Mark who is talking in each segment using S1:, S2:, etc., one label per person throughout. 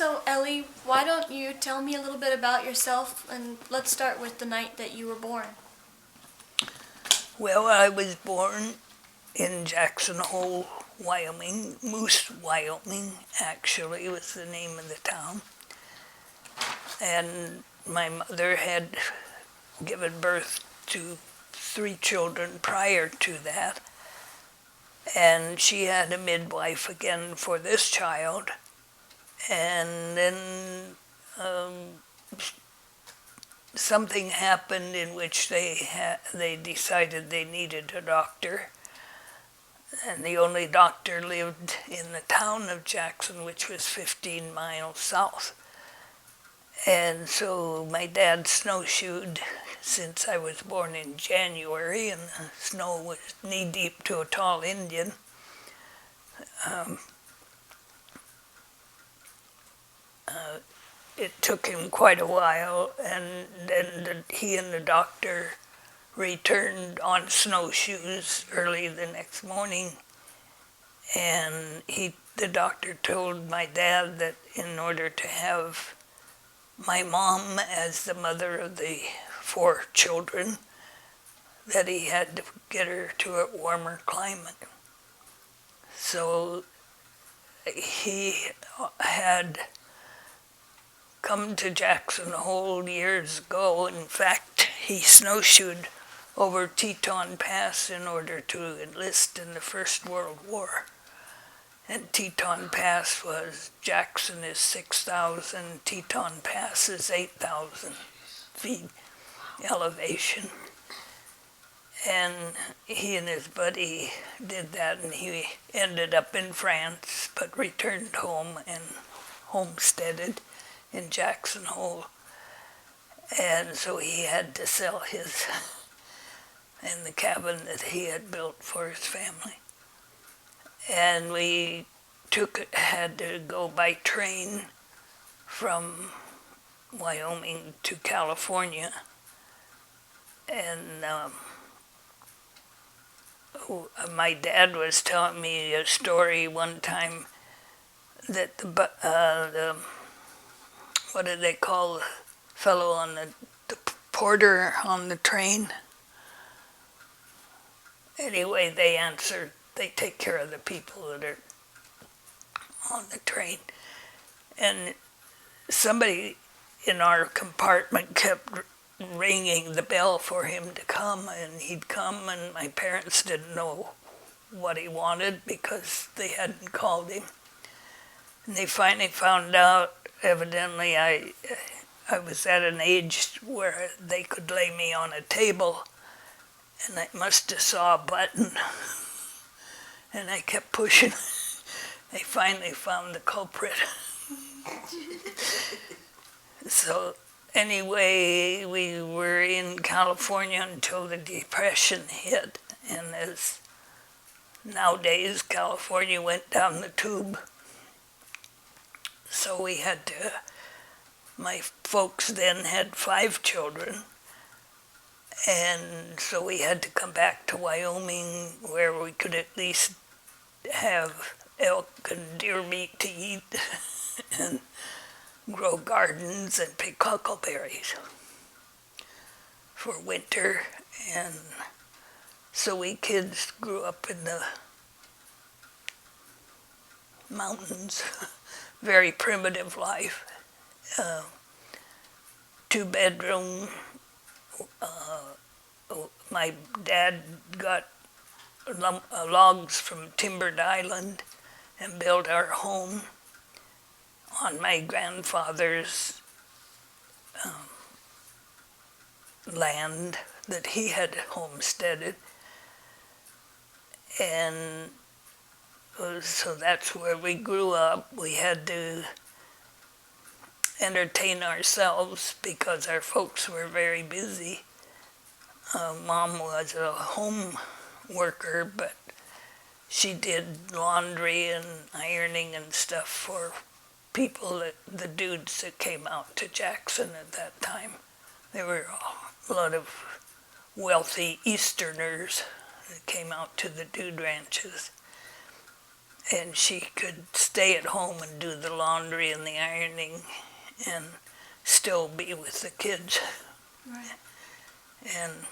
S1: So, Ellie, why don't you tell me a little bit about yourself, and let's start with the night that you were born.
S2: Well, I was born in Jackson Hole, Wyoming. Moose, Wyoming, actually, was the name of the town. And my mother had given birth to 3 children prior to that. And she had a midwife again for this child. And then something happened in which they decided they needed a doctor. And the only doctor lived in the town of Jackson, which was 15 miles south. And so my dad snowshoed since I was born in January, and the snow was knee-deep to a tall Indian. It took him quite a while, and then he and the doctor returned on snowshoes early the next morning, and the doctor told my dad that in order to have my mom as the mother of the 4 children, that he had to get her to a warmer climate. So he had come to Jackson Hole years ago. In fact, he snowshoed over Teton Pass in order to enlist in the First World War. And Teton Pass Jackson is 6,000, Teton Pass is 8,000 feet elevation. And he and his buddy did that, and he ended up in France, but returned home and homesteaded in Jackson Hole. And so he had to sell his and the cabin that he had built for his family. And we had to go by train from Wyoming to California. And my dad was telling me a story one time that the what do they call the fellow on the porter on the train? Anyway, they take care of the people that are on the train. And somebody in our compartment kept ringing the bell for him to come, and he'd come, and my parents didn't know what he wanted because they hadn't called him. And they finally found out, evidently, I was at an age where they could lay me on a table, and I must have saw a button, and I kept pushing. They finally found the culprit. So anyway, we were in California until the Depression hit, and as nowadays California went down the tube. So my folks then had 5 children, and so we had to come back to Wyoming where we could at least have elk and deer meat to eat and grow gardens and pick huckleberries for winter. And so we kids grew up in the mountains, very primitive life. 2-bedroom. My dad got logs from Timbered Island and built our home on my grandfather's land that he had homesteaded. And so that's where we grew up. We had to entertain ourselves because our folks were very busy. Mom was a home worker, but she did laundry and ironing and stuff for people, the dudes that came out to Jackson at that time. There were a lot of wealthy Easterners that came out to the dude ranches. and she could stay at home and do the laundry and the ironing and still be with the kids.
S1: Right.
S2: And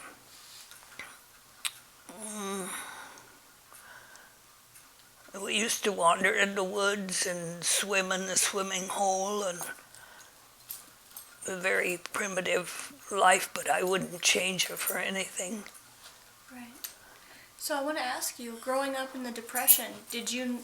S2: we used to wander in the woods and swim in the swimming hole, and a very primitive life, but I wouldn't change it for anything.
S1: Right. So I want to ask you, growing up in the Depression, did you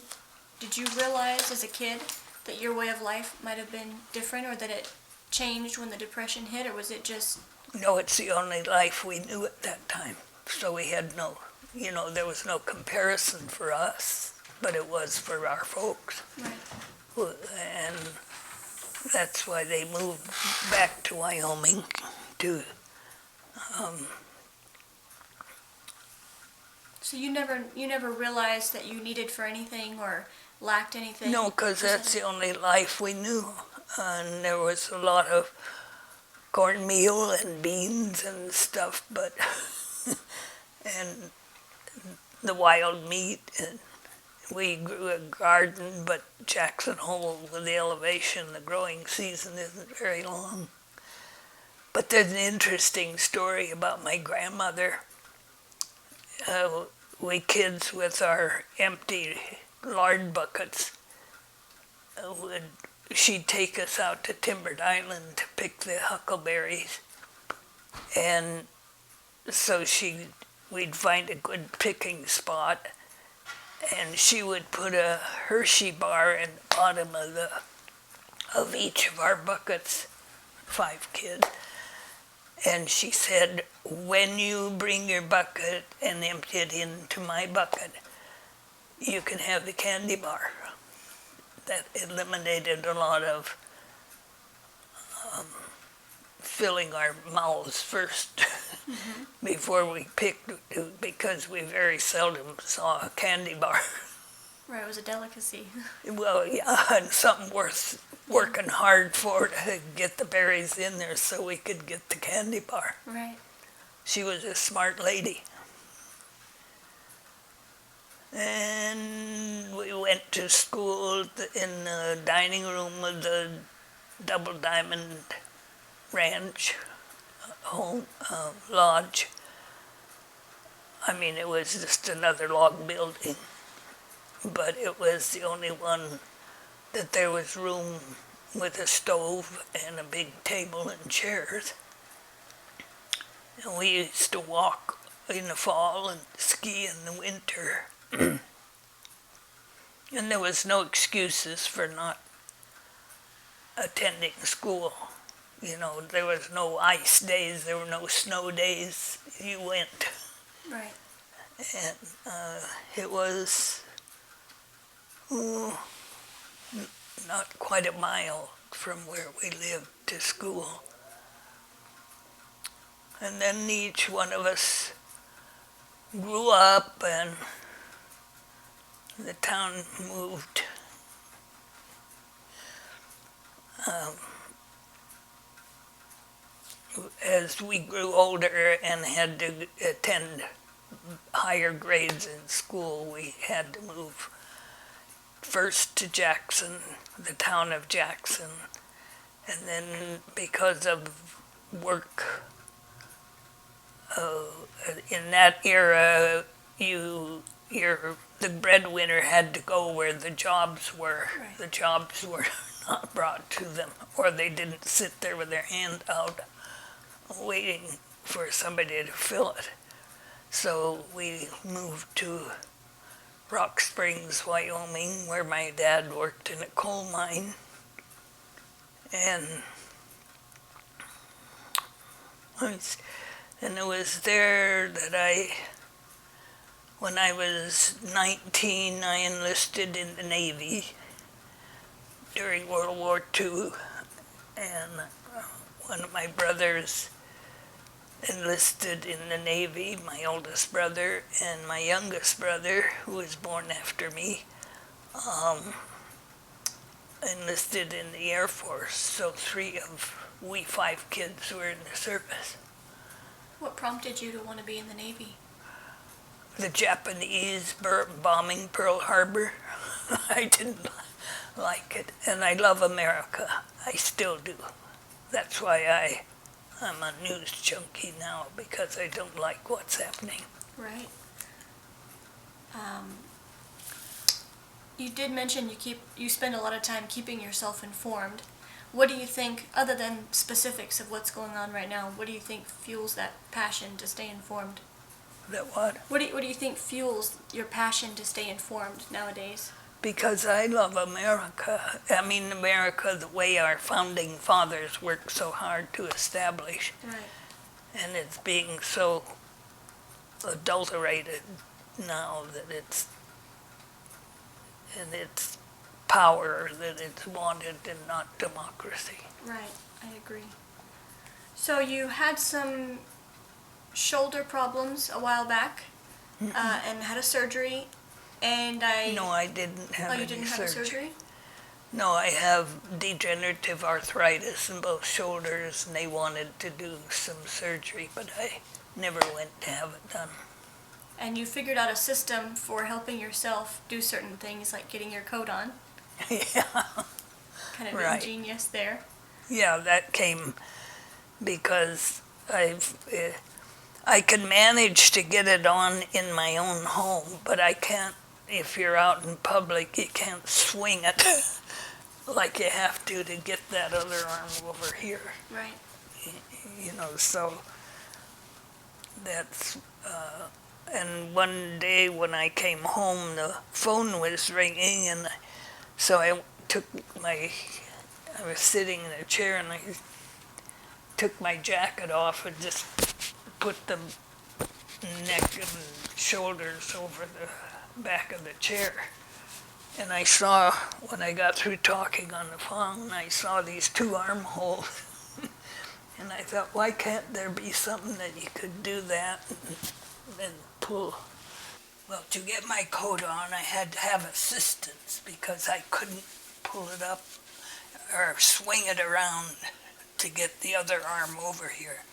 S1: realize as a kid that your way of life might have been different, or that it changed when the Depression hit, or was it just...
S2: No, it's the only life we knew at that time. So we had no, there was no comparison for us, but it was for our folks.
S1: Right.
S2: And that's why they moved back to Wyoming to...
S1: So you never realized that you needed for anything or lacked anything?
S2: No, because that's the only life we knew. And there was a lot of cornmeal and beans and stuff, but and the wild meat. And we grew a garden, but Jackson Hole, with the elevation, the growing season isn't very long. But there's an interesting story about my grandmother. We kids with our empty lard buckets, she'd take us out to Timbered Island to pick the huckleberries. And so we'd find a good picking spot, and she would put a Hershey bar in the bottom of each of our buckets, 5 kids. And she said, when you bring your bucket and empty it into my bucket, you can have the candy bar. That eliminated a lot of filling our mouths first before we picked, because we very seldom saw a candy bar.
S1: Right, it was a delicacy.
S2: Well, yeah, and something worth working hard for to get the berries in there so we could get the candy bar.
S1: Right.
S2: She was a smart lady. And we went to school in the dining room of the Double Diamond Ranch home lodge. I mean, it was just another log building, but it was the only one that there was room with a stove and a big table and chairs. And we used to walk in the fall and ski in the winter. And there was no excuses for not attending school. There was no ice days, there were no snow days. You went.
S1: Right.
S2: And it was not quite a mile from where we lived to school. And then each one of us grew up, and the town moved. As we grew older and had to attend higher grades in school, we had to move first to Jackson, the town of Jackson, and then because of work in that era, the breadwinner had to go where the jobs were. Right. The jobs were not brought to them, or they didn't sit there with their hand out waiting for somebody to fill it. So we moved to Rock Springs, Wyoming, where my dad worked in a coal mine. And it was there that when I was 19, I enlisted in the Navy during World War II. And one of my brothers enlisted in the Navy, my oldest brother, and my youngest brother, who was born after me, enlisted in the Air Force. So 5 kids were in the service.
S1: What prompted you to want to be in the Navy?
S2: The Japanese bombing Pearl Harbor. I didn't like it, and I love America. I still do. That's why I'm a news junkie now, because I don't like what's happening.
S1: Right. You did mention you spend a lot of time keeping yourself informed. What do you think, other than specifics of what's going on right now, what do you think fuels that passion to stay informed?
S2: That what?
S1: What do you think fuels your passion to stay informed nowadays?
S2: Because I love America. I mean, America, the way our founding fathers worked so hard to establish.
S1: Right.
S2: And it's being so adulterated now that it's in its power that it's wanted and not democracy.
S1: Right, I agree. So you had some shoulder problems a while back, and had a surgery, and
S2: No, I didn't have any
S1: you didn't have a surgery?
S2: No, I have degenerative arthritis in both shoulders, and they wanted to do some surgery, but I never went to have it done.
S1: And you figured out a system for helping yourself do certain things, like getting your coat on.
S2: Yeah.
S1: Kind of
S2: Right.
S1: ingenious there.
S2: Yeah, that came because I can manage to get it on in my own home, but I can't, if you're out in public, you can't swing it like you have to get that other arm over here.
S1: Right.
S2: You know, so that's, and one day when I came home, the phone was ringing, and so I was sitting in a chair, and I took my jacket off and just put the neck and shoulders over the back of the chair. And I saw, when I got through talking on the phone, I saw these two armholes. And I thought, why can't there be something that you could do that and pull? Well, to get my coat on, I had to have assistance because I couldn't pull it up or swing it around to get the other arm over here.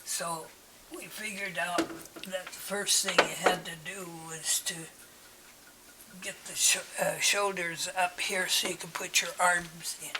S2: So we figured out that the first thing you had to do was to get the shoulders up here so you could put your arms in.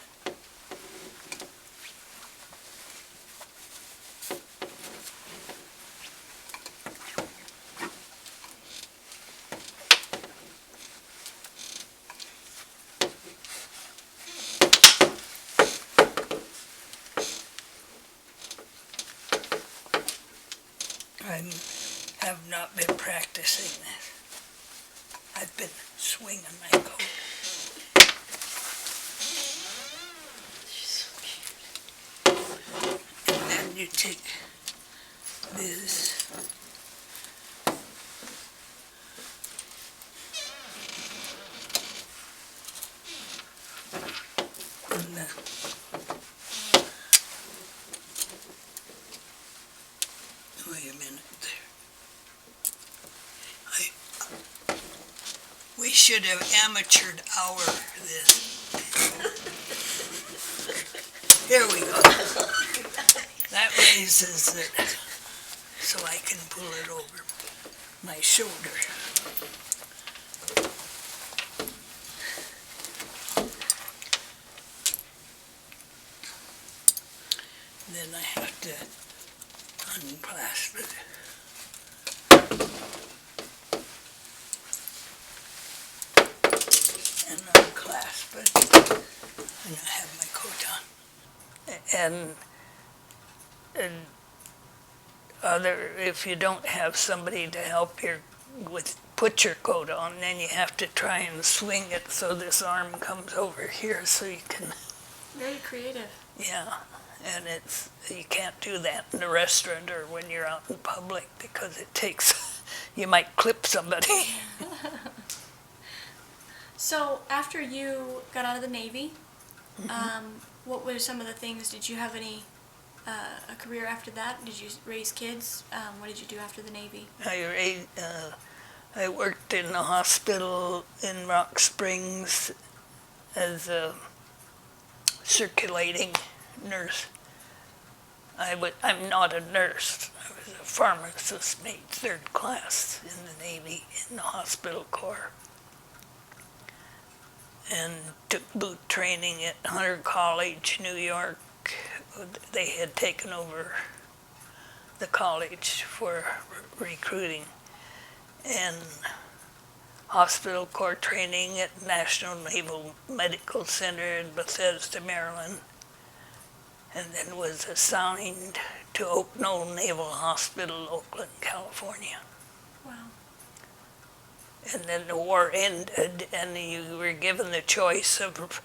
S2: I have not been practicing this. I've been swinging my coat. And then you take this. And then wait a minute there. We should have amateured hour this. Here we go. That raises it so I can pull it over my shoulder. Then I have to unclasp it. And unclasp it. And I have my coat on. And if you don't have somebody to help you put your coat on, then you have to try and swing it so this arm comes over here so you can.
S1: Very creative.
S2: Yeah, and you can't do that in a restaurant or when you're out in public because it takes, you might clip somebody.
S1: So after you got out of the Navy, what were some of the things? Did you have any a career after that? Did you raise kids? What did you do after the Navy?
S2: I worked in the hospital in Rock Springs as a circulating nurse. I'm not a nurse. I was a pharmacist, made third class in the Navy, in the hospital corps. and took boot training at Hunter College, New York. They had taken over the college for recruiting, and hospital corps training at National Naval Medical Center in Bethesda, Maryland, and then was assigned to Oak Knoll Naval Hospital, Oakland, California.
S1: Wow.
S2: And then the war ended, and you were given the choice of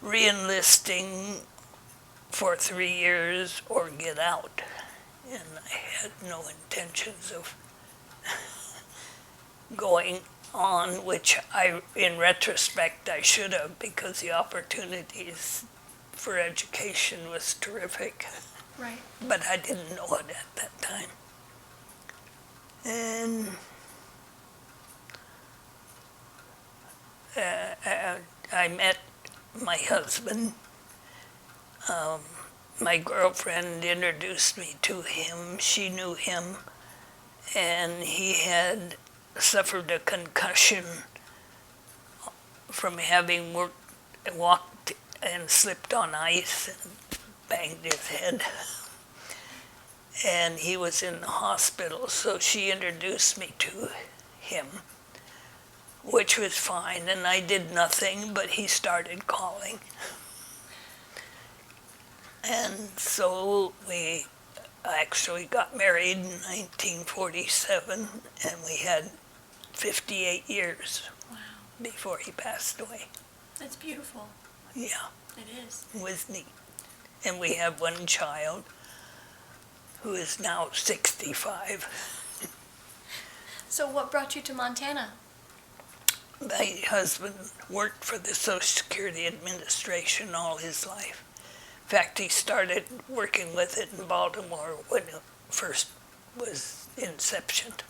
S2: re-enlisting for 3 years or get out. And I had no intentions of going on, which in retrospect, I should have, because the opportunities for education was terrific.
S1: Right.
S2: But I didn't know it at that time. And I met my husband. My girlfriend introduced me to him. She knew him, and he had suffered a concussion from having walked and slipped on ice and banged his head. And he was in the hospital, so she introduced me to him, which was fine, and I did nothing, but he started calling. And so we actually got married in 1947, and we had 58 years
S1: Wow.
S2: before he passed away.
S1: That's beautiful.
S2: Yeah,
S1: It is.
S2: it was neat. And we have one child who is now 65.
S1: So what brought you to Montana?
S2: My husband worked for the Social Security Administration all his life. In fact, he started working with it in Baltimore when it first was inceptioned.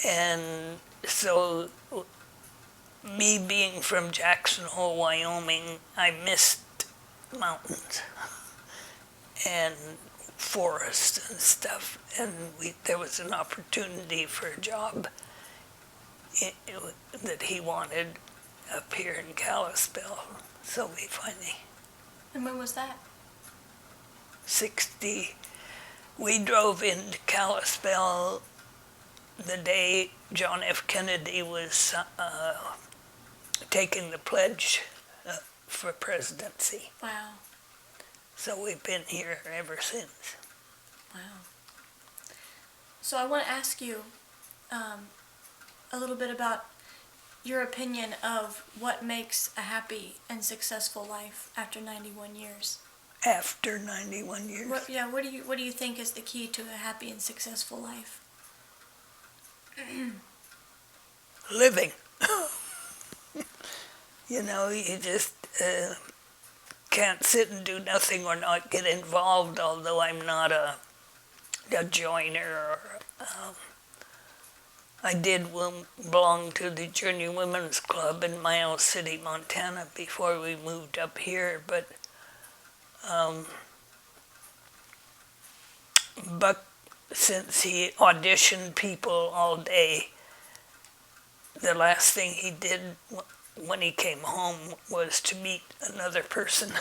S2: And so, me being from Jackson Hole, Wyoming, I missed mountains and forests and stuff. And there was an opportunity for a job that he wanted up here in Kalispell. So we finally...
S1: And when was that?
S2: 60. We drove into Kalispell the day John F. Kennedy was taking the pledge for presidency.
S1: Wow.
S2: So we've been here ever since.
S1: Wow. So I want to ask you a little bit about your opinion of what makes a happy and successful life after 91 years.
S2: After 91 years.
S1: What do you think is the key to a happy and successful life?
S2: Living. You know, you just can't sit and do nothing or not get involved, although I'm not a joiner. I did belong to the Junior Women's Club in Miles City, Montana, before we moved up here, but Buck, since he auditioned people all day, the last thing he did when he came home was to meet another person.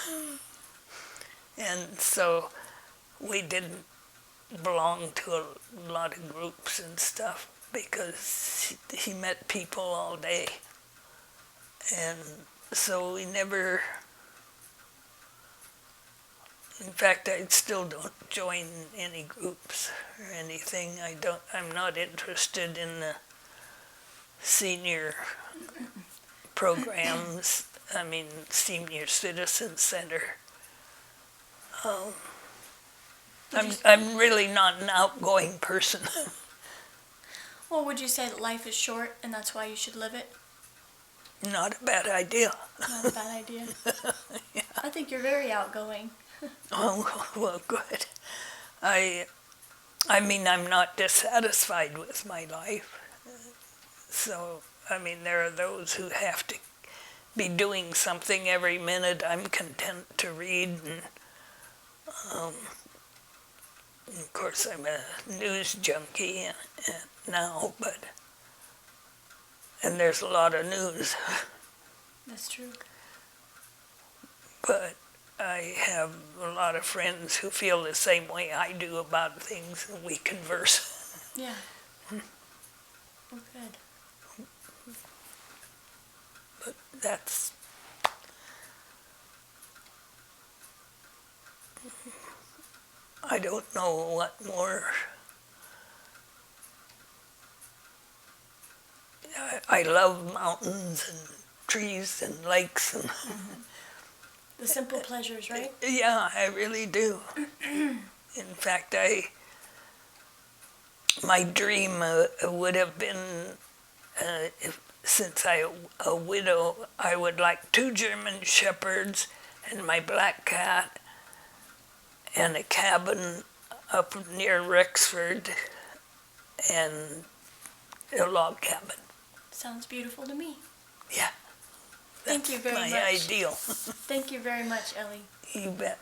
S2: And so we didn't belong to a lot of groups and stuff because he met people all day. And so we never... In fact, I still don't join any groups or anything. I'm not interested in the senior programs. I mean, Senior Citizen Center. I'm really not an outgoing person.
S1: Well, would you say that life is short and that's why you should live it?
S2: Not a bad idea.
S1: Not a bad idea. Yeah. I think you're very outgoing.
S2: Oh, well, good. I mean, I'm not dissatisfied with my life. So, I mean, there are those who have to be doing something every minute. I'm content to read, and of course, I'm a news junkie now, and there's a lot of news.
S1: That's true.
S2: But I have a lot of friends who feel the same way I do about things, and we converse.
S1: Yeah. Well, good.
S2: But that's... I don't know what more... I love mountains and trees and lakes and...
S1: The simple pleasures, right?
S2: Yeah, I really do. In fact, my dream would have been, since I'm a widow, I would like 2 German shepherds and my black cat and a cabin up near Rexford and a log cabin.
S1: Sounds beautiful to me.
S2: Yeah.
S1: Thank you very
S2: my
S1: much.
S2: ideal.
S1: Thank you very much, Ellie.
S2: You bet.